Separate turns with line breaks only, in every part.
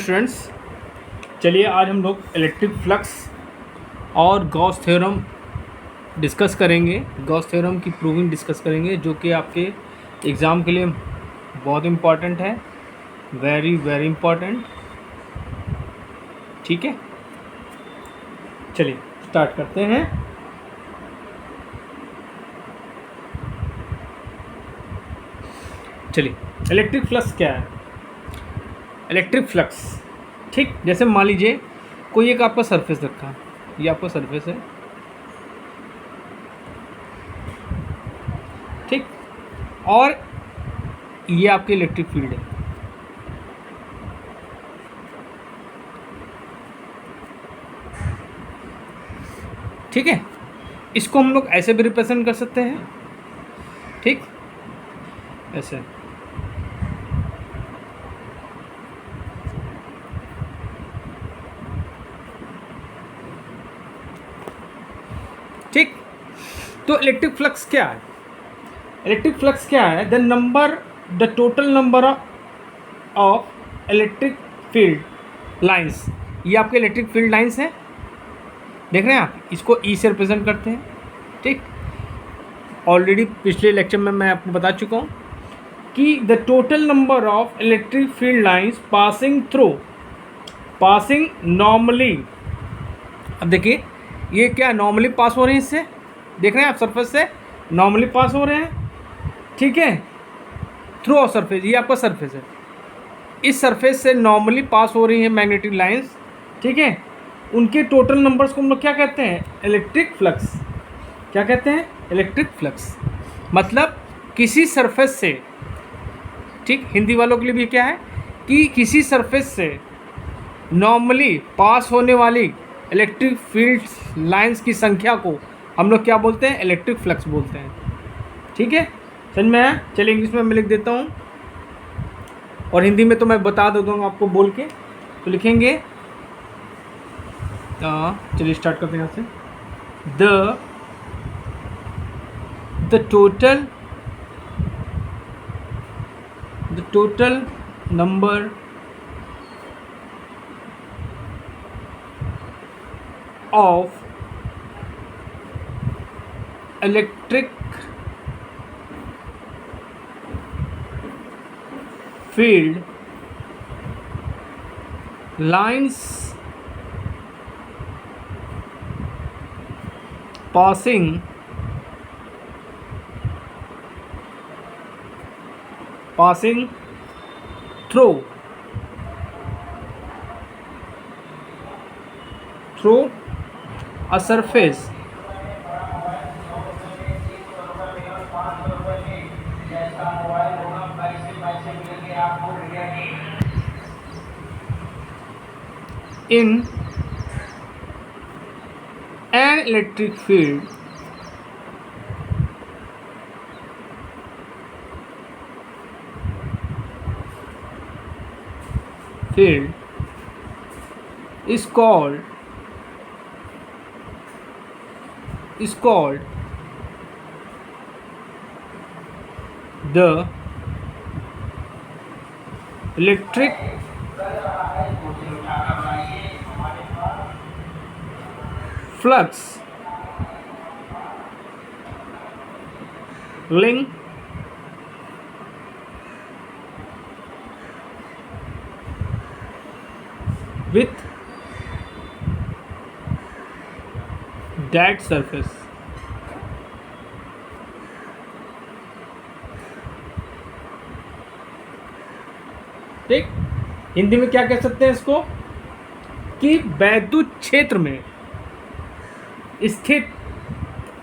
Students, चलिए आज हम लोग इलेक्ट्रिक फ्लक्स और गॉस थ्योरम डिस्कस करेंगे। गॉस थ्योरम की प्रूविंग डिस्कस करेंगे जो कि आपके एग्ज़ाम के लिए बहुत इम्पॉर्टेंट है, वेरी वेरी इम्पॉर्टेंट। ठीक है, चलिए स्टार्ट करते हैं। चलिए, इलेक्ट्रिक फ्लक्स क्या है? इलेक्ट्रिक फ्लक्स, ठीक, जैसे मान लीजिए कोई एक आपका सरफेस रखा है, ये आपका सरफेस है, ठीक, और ये आपकी इलेक्ट्रिक फील्ड है। ठीक है, इसको हम लोग ऐसे भी रिप्रेजेंट कर सकते हैं, ठीक, ऐसे। ठीक, तो इलेक्ट्रिक फ्लक्स क्या है? इलेक्ट्रिक फ्लक्स क्या है? The total number of electric field lines. ये आपके इलेक्ट्रिक फील्ड लाइंस हैं, देख रहे हैं आप, इसको ई से रिप्रेजेंट करते हैं। ठीक, ऑलरेडी पिछले लेक्चर में मैं आपको बता चुका हूँ कि the total number of electric field lines passing normally. अब देखिए ये क्या नॉर्मली पास हो रहे हैं, इससे देख रहे हैं आप, सरफेस से नॉर्मली पास हो रहे हैं, ठीक है, थ्रू ऑफ सरफेस। ये आपका सरफेस है, इस सरफेस से नॉर्मली पास हो रही है मैग्नेटिक लाइंस, ठीक है। उनके टोटल नंबर्स को हम लोग क्या कहते हैं? Electric flux. क्या कहते हैं? Electric flux. मतलब किसी सरफेस से, ठीक, हिंदी वालों के लिए भी क्या है कि किसी सरफेस से नॉर्मली पास होने वाली इलेक्ट्रिक फील्ड लाइंस की संख्या को हम लोग क्या बोलते हैं? इलेक्ट्रिक फ्लक्स बोलते हैं। ठीक है, समझ में आया? चलिए इंग्लिश में मैं लिख देता हूँ और हिंदी में तो मैं बता देता हूँ आपको बोल के, तो लिखेंगे, चलिए स्टार्ट करते हैं यहाँ से। The total number of electric field lines passing through a surface in an electric field is called the electric flux link with that surface। ठीक, हिंदी में क्या कह सकते हैं इसको कि वैद्युत क्षेत्र में स्थित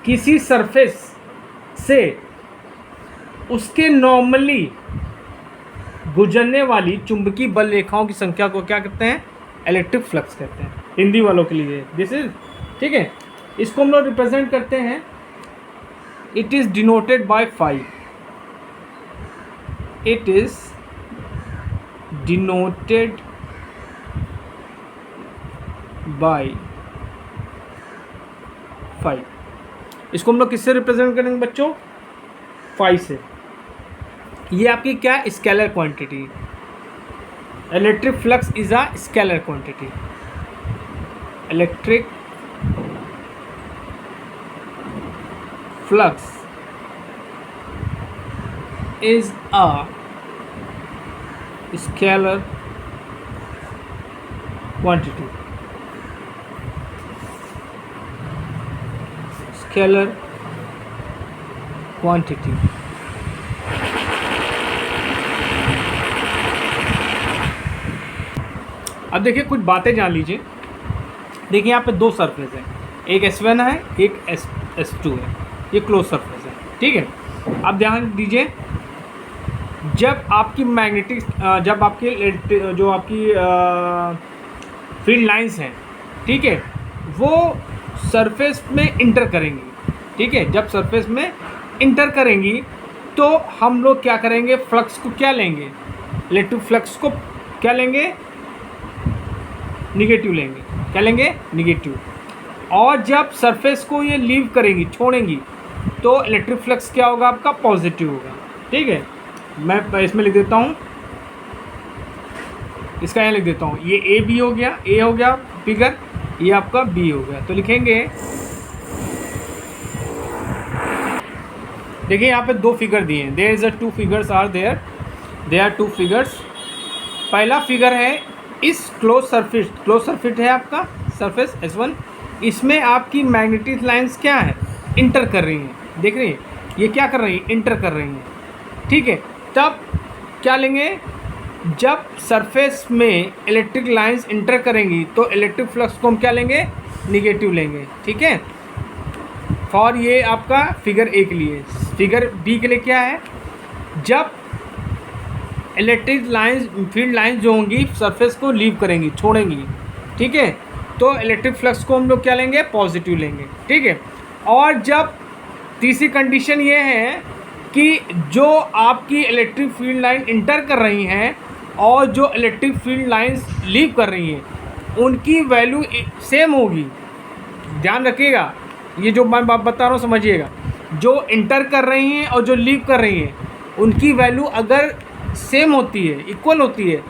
किसी सरफेस से उसके नॉर्मली गुजरने वाली चुंबकीय बल रेखाओं की संख्या को क्या कहते हैं? इलेक्ट्रिक फ्लक्स कहते हैं, हिंदी वालों के लिए दिस इज। ठीक है, इसको हम लोग रिप्रेजेंट करते हैं, it is denoted by five. It is denoted by 5। इसको हम लोग किससे रिप्रेजेंट करेंगे बच्चों? 5 से। ये आपकी क्या है? Scalar quantity. Electric flux is a scalar quantity. Electric flux is a scalar quantity. Scalar quantity. अब देखिए कुछ बातें जान लीजिए। देखिए यहाँ पे दो सरफेस है, एक S1 है, एक S2 है, ये क्लोज सरफेस है, ठीक है। अब ध्यान दीजिए, जब आपकी मैग्नेटिक जब आपकी जो आपकी फील्ड लाइंस हैं, ठीक है, वो सरफेस में इंटर करेंगी, ठीक है। जब सरफेस में इंटर करेंगी तो हम लोग क्या करेंगे, फ्लक्स को क्या लेंगे, इलेक्ट्रिक फ्लक्स को क्या लेंगे, निगेटिव लेंगे। क्या लेंगे, निगेटिव। और जब सरफेस को ये लीव करेंगी, छोड़ेंगी, तो इलेक्ट्रिक फ्लक्स क्या होगा, आपका पॉजिटिव होगा, ठीक है। मैं इसमें लिख देता हूँ, इसका यहाँ लिख देता हूँ, ये ए बी हो गया, ए हो गया फिगर, ये आपका बी हो गया। तो लिखेंगे, देखिए यहाँ पे दो फिगर दिए हैं, there is a two figures are there, they are two figures. पहला फिगर है इस क्लोज सरफेस है आपका सरफेस S1, इसमें आपकी मैग्नेटिक लाइंस क्या है, इंटर कर रही हैं, देख रही हैं, ये क्या कर रही हैं, इंटर कर रही हैं, ठीक है। तब क्या लेंगे, जब सरफेस में इलेक्ट्रिक लाइंस इंटर करेंगी तो इलेक्ट्रिक फ्लक्स को हम क्या लेंगे, निगेटिव लेंगे, ठीक है। फॉर ये आपका फिगर ए के लिए। फिगर बी के लिए क्या है, जब इलेक्ट्रिक लाइंस फील्ड लाइंस जो होंगी सरफेस को लीव करेंगी, छोड़ेंगी, ठीक है, तो इलेक्ट्रिक फ्लक्स को हम लोग क्या लेंगे, पॉजिटिव लेंगे, ठीक है। और जब तीसरी कंडीशन ये है कि जो आपकी इलेक्ट्रिक फील्ड लाइन इंटर कर रही हैं और जो इलेक्ट्रिक फील्ड लाइंस लीव कर रही हैं, उनकी वैल्यू सेम होगी। ध्यान रखिएगा, ये जो मैं बात बता रहा हूँ समझिएगा, जो इंटर कर रही हैं और जो लीव कर रही हैं, उनकी वैल्यू अगर सेम होती है, इक्वल होती है,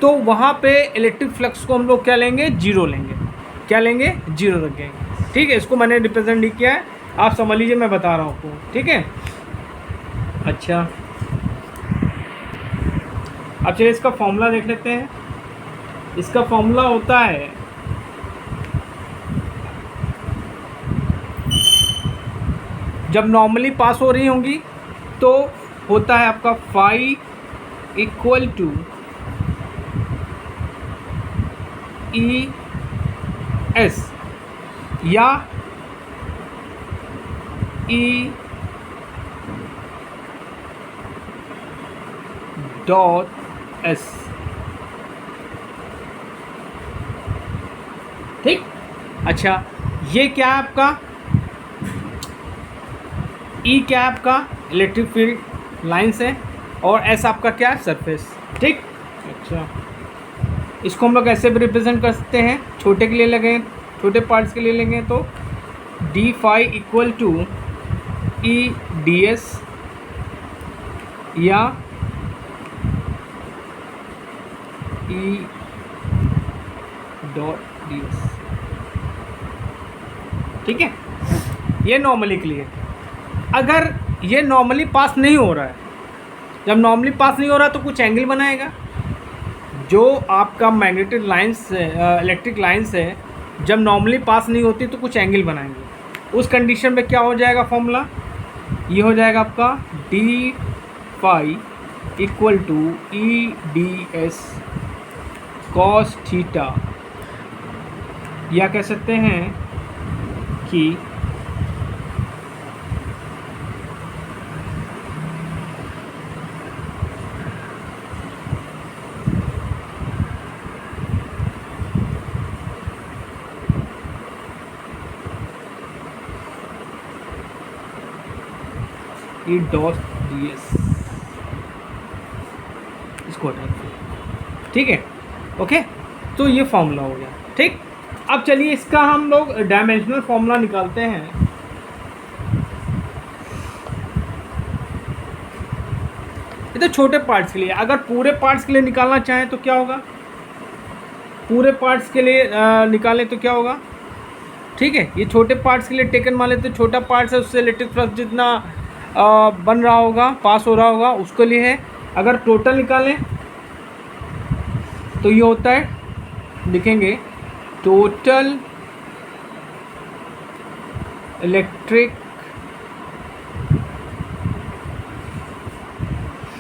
तो वहाँ पे इलेक्ट्रिक फ्लक्स को हम लोग क्या लेंगे, जीरो लेंगे। क्या लेंगे, जीरो रखेंगे, ठीक है। इसको मैंने रिप्रेजेंट नहीं किया है, आप समझ लीजिए, मैं बता रहा हूँ आपको, ठीक है। अच्छा, अब चलिए इसका फॉर्मूला देख लेते हैं। इसका फॉर्मूला होता है, जब नॉर्मली पास हो रही होंगी तो होता है आपका phi equal to E S या ई डॉट एस, ठीक। अच्छा, ये क्या है आपका, ई क्या है आपका, इलेक्ट्रिक फील्ड लाइंस है, और एस आपका क्या है, सरफेस, ठीक। अच्छा, इसको हम लोग ऐसे भी रिप्रेजेंट कर सकते हैं, छोटे के लिए लगें, छोटे पार्ट्स के लिए लेंगे तो D phi equal to E D S या ई डॉट डी एस, ठीक है। ये नॉर्मली के लिए। अगर ये नॉर्मली पास नहीं हो रहा है, जब नॉर्मली पास नहीं हो रहा तो कुछ एंगल बनाएगा। जो आपका मैग्नेटिक लाइंस इलेक्ट्रिक लाइंस है, जब नॉर्मली पास नहीं होती तो कुछ एंगल बनाएंगे। उस कंडीशन में क्या हो जाएगा, फॉर्मूला ये हो जाएगा आपका D phi equal to E D S cos theta, या कह सकते हैं कि ई डॉट डी एस, इसको हटा दीजिए, ठीक है। ओके, तो ये फॉर्मूला हो गया, ठीक। अब चलिए इसका हम लोग डायमेंशनल फॉर्मूला निकालते हैं। ये तो छोटे पार्ट्स के लिए। अगर पूरे पार्ट्स के लिए निकालना चाहें तो क्या होगा, पूरे पार्ट्स के लिए निकालें तो क्या होगा, ठीक है। ये छोटे पार्ट्स के लिए टेकन मान लेते, छोटा पार्ट्स है उससे इलेक्ट्रिक फ्लक्स जितना बन रहा होगा, पास हो रहा होगा, उसके लिए है। अगर टोटल निकालें तो ये होता है, लिखेंगे total electric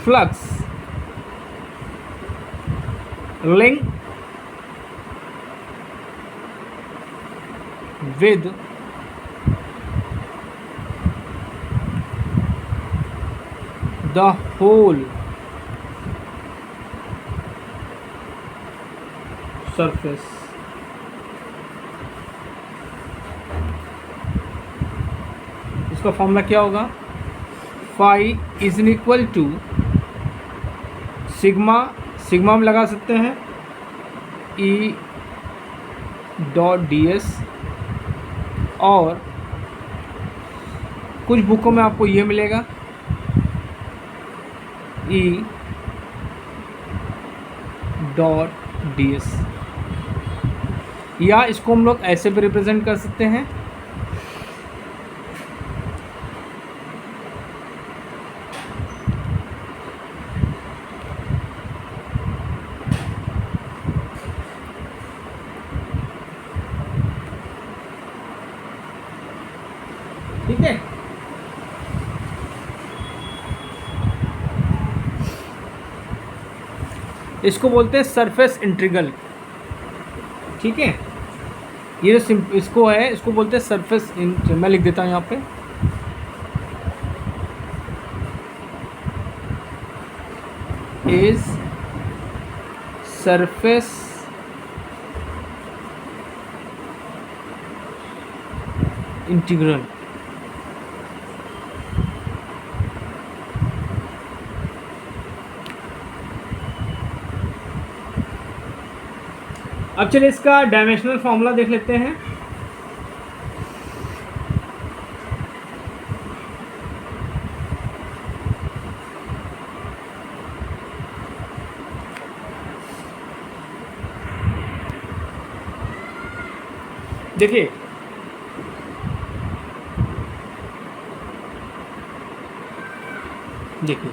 flux link with the whole surface। इसका फॉर्मूला क्या होगा, phi is equal to sigma, sigma में लगा सकते हैं ई डॉट डी एस, और कुछ बुकों में आपको ये मिलेगा ई डॉट डी एस, या इसको हम लोग ऐसे भी रिप्रेजेंट कर सकते हैं, ठीक है। इसको बोलते हैं सरफेस इंटीग्रल, ठीक है। ये जो इसको है, इसको बोलते हैं सरफेस, मैं लिख देता हूँ यहाँ पे, इज सरफेस इंटीग्रल। अब चलिए इसका डायमेंशनल फॉर्मूला देख लेते हैं। देखिए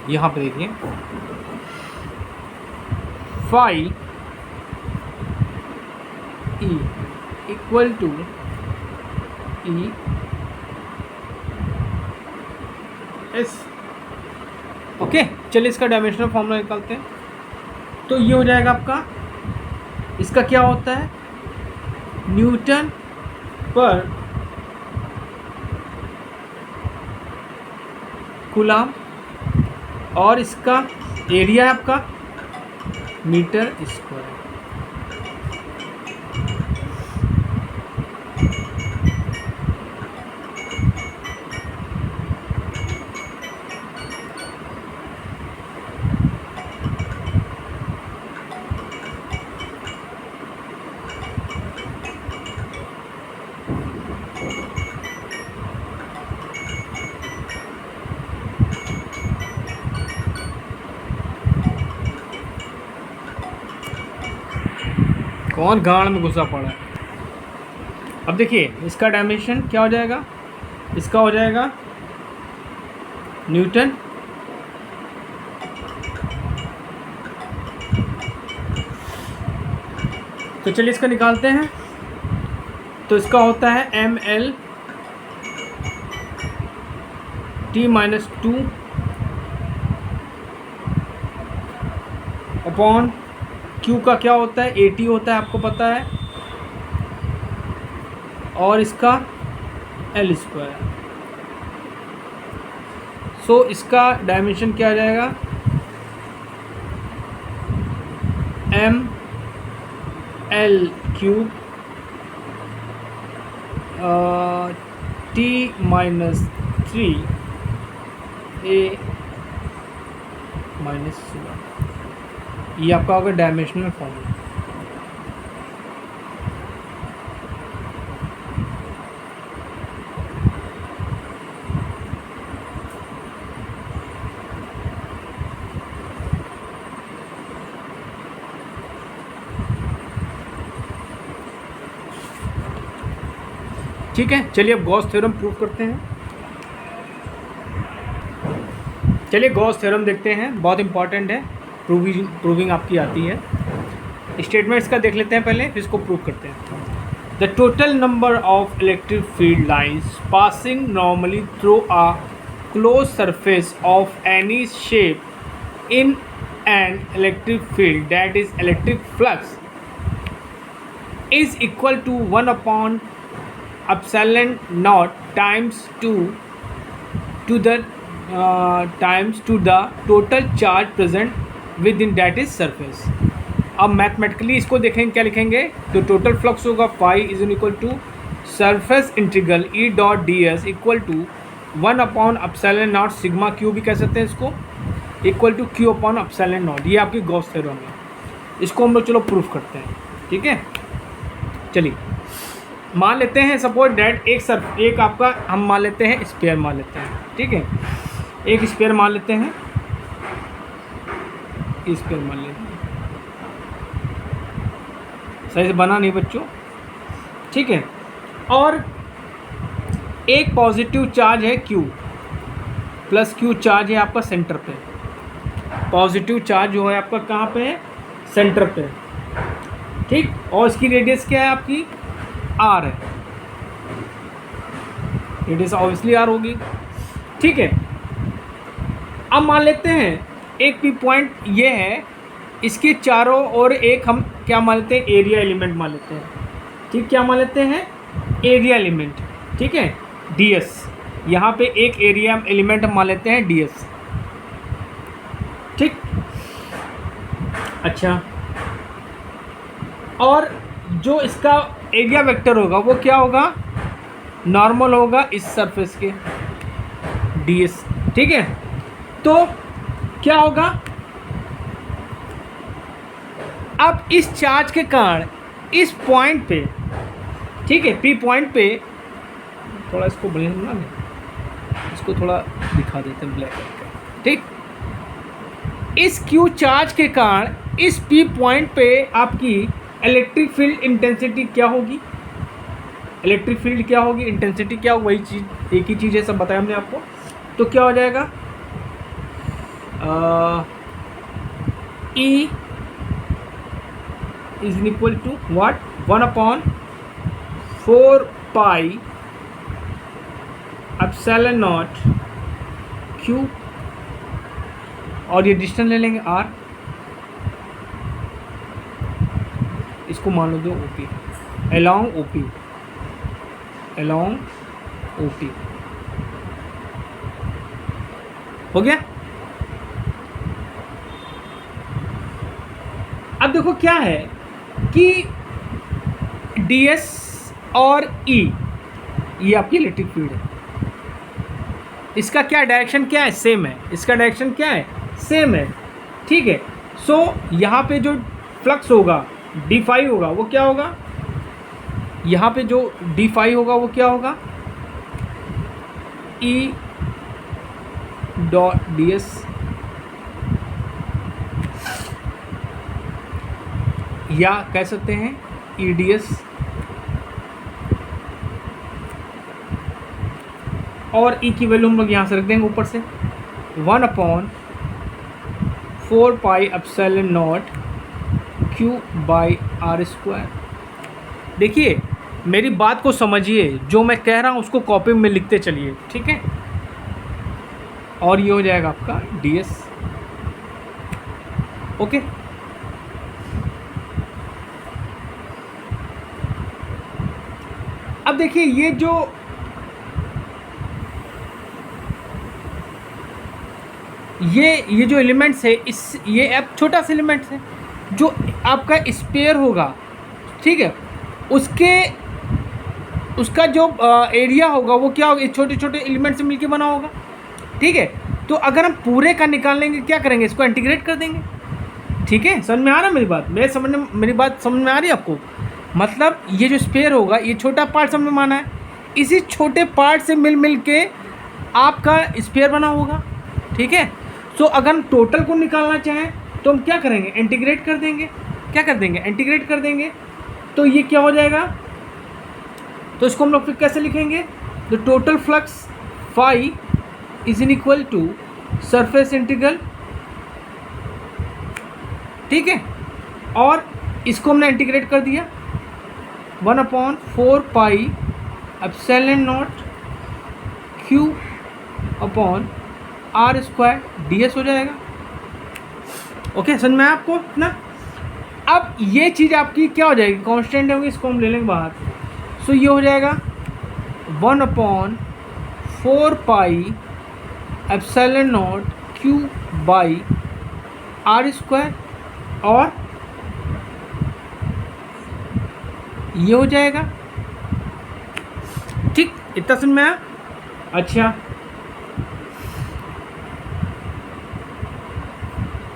यहाँ पे देखिए, phi E equal to E S. Okay, चलिए इसका डायमेंशनल फॉर्मूला निकालते हैं। तो ये हो जाएगा आपका, इसका क्या होता है, न्यूटन पर कूलम, और इसका एरिया है आपका मीटर स्क्वायर। कौन गाड़ में घुसा पड़ा है। अब देखिए इसका डायमेंशन क्या हो जाएगा, इसका हो जाएगा न्यूटन तो चलिए इसका निकालते हैं। तो इसका होता है M L T minus 2 upon Q का क्या होता है, 80 होता है, आपको पता है, और इसका एल स्क्वायर। सो इसका डायमेंशन क्या आ जाएगा, M L cube T minus 3 A minus 1। ये आपका होगा डायमेंशनल फॉर्मूला। ठीक है, चलिए अब गॉस थ्योरम प्रूव करते हैं। चलिए गॉस थ्योरम देखते हैं, बहुत इंपॉर्टेंट है, प्रूविंग आपकी आती है। स्टेटमेंट्स का देख लेते हैं पहले, फिर इसको प्रूव करते हैं। The total number of electric field lines passing normally through a closed surface of any shape in an electric field that is electric flux is equal to 1 upon epsilon naught times to the total charge present within that is surface। अब mathematically इसको देखेंगे, क्या लिखेंगे, तो total flux होगा phi is equal to surface integral E dot D S equal to 1 upon epsilon naught sigma Q भी कह सकते हैं इसको, equal to Q upon epsilon naught. ये आपकी गॉस थ्योरम है, इसको हम लोग चलो प्रूफ करते हैं। ठीक है, चलिए मान लेते हैं सपोज डैट एक आपका हम मान लेते हैं स्पेयर मान लेते हैं। ठीक है, एक स्पेयर मान लेते हैं, स्पेयर मान लेते हैं, सही से बना नहीं बच्चों। ठीक है, और एक पॉजिटिव चार्ज है Q प्लस Q चार्ज है आपका सेंटर पे, पॉजिटिव चार्ज जो है आपका कहाँ पे है, सेंटर पे। ठीक, और इसकी रेडियस क्या है आपकी, R है, रेडियस ऑब्वियसली R होगी। ठीक है, अब मान लेते हैं एक पी पॉइंट ये है, इसके चारों ओर एक हम क्या मान लेते हैं, एरिया एलिमेंट मान लेते हैं। ठीक, क्या मान लेते हैं, एरिया एलिमेंट। ठीक है, ds, यहाँ पे एक एरिया एलिमेंट हम मान लेते हैं ds। ठीक, अच्छा, और जो इसका एरिया वेक्टर होगा वो क्या होगा, नॉर्मल होगा इस सरफेस के ds। ठीक है, तो क्या होगा, अब इस चार्ज के कारण इस पॉइंट पे, ठीक है, पी पॉइंट पे, थोड़ा इसको बना लें, इसको थोड़ा दिखा देते हैं ब्लैक करके। ठीक, इस क्यू चार्ज के कारण इस पी पॉइंट पे आपकी इलेक्ट्रिक फील्ड इंटेंसिटी क्या होगी, इलेक्ट्रिक फील्ड क्या होगी, इंटेंसिटी क्या होगी, वही चीज़, एक ही चीज़ है, सब बताया हमने आपको। तो क्या हो जाएगा, E is equal to what, 1 upon 4 pi epsilon naught Q, और ये डिस्टेंस ले लेंगे R, इसको मान लो दो OP, along OP, along OP हो गया। अब देखो क्या है कि ds और E ये आपकी इलेक्ट्रिक फील्ड है, इसका क्या डायरेक्शन क्या है, सेम है, इसका डायरेक्शन क्या है, सेम है। ठीक है, सो यहाँ पे जो फ्लक्स होगा d फाई होगा वो क्या होगा, यहाँ पे जो d फाई होगा वो क्या होगा, E डॉट ds, या कह सकते हैं EDS, और E की वैल्यू हम लोग यहाँ से रख देंगे ऊपर से 1 upon 4 pi epsilon naught Q by R square. देखिए मेरी बात को समझिए, जो मैं कह रहा हूँ उसको कॉपी में लिखते चलिए। ठीक है, और ये हो जाएगा आपका ds। ओके, अब देखिए ये जो एलिमेंट्स है, इस ये अब छोटा सा एलिमेंट्स है जो आपका स्पेयर होगा। ठीक है, उसका जो एरिया होगा वो क्या होगा, छोटे छोटे एलिमेंट से मिलके बना होगा। ठीक है, तो अगर हम पूरे का निकाल लेंगे, क्या करेंगे, इसको इंटीग्रेट कर देंगे। ठीक है, समझ में आ रहा है मेरी बात, मेरी बात समझ में आ रही है आपको, मतलब ये जो स्पेयर होगा ये छोटा पार्ट समझ में माना है, इसी छोटे पार्ट से मिल के आपका स्पेयर बना होगा। ठीक है, सो अगर हम टोटल को निकालना चाहें तो हम क्या करेंगे, इंटीग्रेट कर देंगे। क्या कर देंगे, इंटीग्रेट कर देंगे, तो ये क्या हो जाएगा, तो इसको हम लोग फिर कैसे लिखेंगे, the total flux phi is in equal to surface integral, ठीक है, और इसको हमने इंटीग्रेट कर दिया 1/4 pi epsilon not Q upon R square ds हो जाएगा। ओके, समझ में आया आपको ना। अब ये चीज़ आपकी क्या हो जाएगी, कांस्टेंट होगी, इसको हम ले लेंगे बाहर। सो ये हो जाएगा 1/4 pi epsilon not Q by R square, और ये हो जाएगा, ठीक, इतना समझ में आया। अच्छा,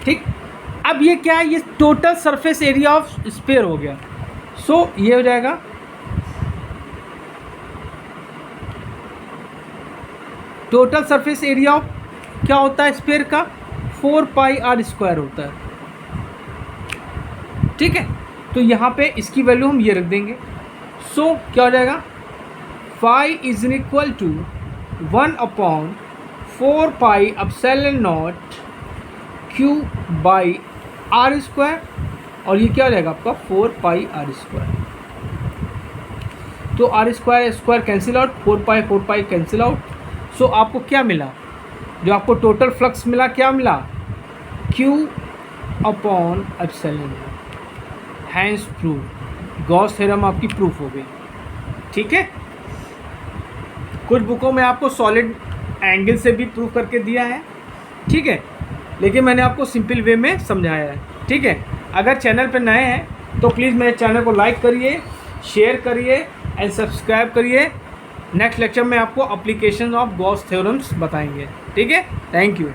ठीक, अब ये क्या है, ये total surface area of sphere हो गया। सो ये हो जाएगा टोटल सरफेस एरिया ऑफ क्या होता है स्फीयर का, 4 पाई आर स्क्वायर होता है, ठीक है। तो यहाँ पे इसकी वैल्यू हम ये रख देंगे। सो क्या हो जाएगा, phi is equal to 1/4 pi epsilon not Q by R square, और ये क्या हो जाएगा आपका 4 पाई आर स्क्वायर। तो R square square cancel out, 4 pi cancel out. So आपको क्या मिला, जो आपको टोटल फ्लक्स मिला, क्या मिला, Q upon epsilon. Hence proof, Gauss theorem आपकी प्रूफ हो गई, ठीक है। कुछ बुकों में आपको सॉलिड एंगल से भी प्रूफ करके दिया है, ठीक है, लेकिन मैंने आपको सिंपल वे में समझाया है, ठीक है। अगर चैनल पर नए हैं तो प्लीज़ मेरे चैनल को लाइक करिए, शेयर करिए एंड सब्सक्राइब करिए। नेक्स्ट लेक्चर में आपको एप्लीकेशन ऑफ गॉस थ्योरम्स बताएंगे, ठीक है। Thank you.